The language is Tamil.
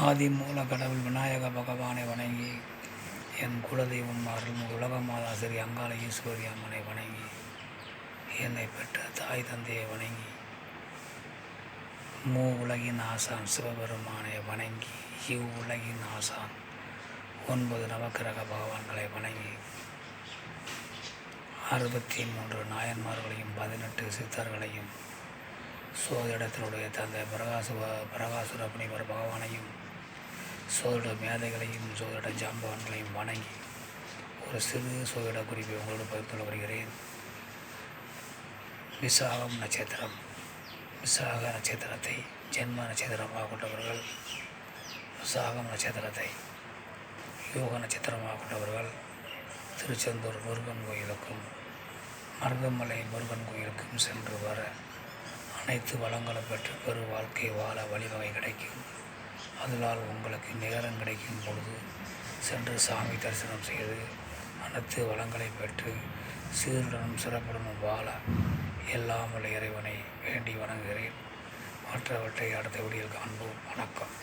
ஆதிமூல கடவுள் விநாயக பகவானை வணங்கி, என் குலதெய்வம் அருள்மிகு உலகமாதா ஸ்ரீ அங்காள ஈஸ்வரி அம்மனை வணங்கி, என்னை பெற்ற தாய் தந்தையை வணங்கி, உலகின் ஆசான் சிவபெருமானை வணங்கி, இவ்வுலகின் ஆசான் 9 நவக்கிரக பகவான்களை வணங்கி, 63 நாயன்மார்களையும் 18 சித்தர்களையும், சோதிடத்தினுடைய தந்தை பிரகாசுர முனிவர் பகவானையும், சோதிட மேதைகளையும், சோதிட ஜாம்பவான்களையும் வணங்கி, ஒரு சிறு சோதிட குறிப்பை உங்களோடு பகிர்ந்து வருகிறேன். விசாகம் நட்சத்திரம். விசாக நட்சத்திரத்தை ஜென்ம நட்சத்திரமாக கொண்டவர்கள், விசாகம் நட்சத்திரத்தை யோக நட்சத்திரமாக கொண்டவர்கள் திருச்செந்தூர் முருகன் கோயிலுக்கும் மருதமலை முருகன் கோயிலுக்கும் சென்று வர அனைத்து வளங்களும் பெற்று பெரு வாழ்க்கை வாழ வழிவகை கிடைக்கும். அதனால் உங்களுக்கு நேரம் கிடைக்கும் பொழுது சென்று சாமி தரிசனம் செய்து அனைத்து வளங்களை பெற்று சீருடனும் சிறப்புடனும் வாழ எல்லாம் உள்ள இறைவனை வேண்டி வணங்குகிறேன். மற்றவற்றை அடுத்த வீடியோவில் காண்போம். வணக்கம்.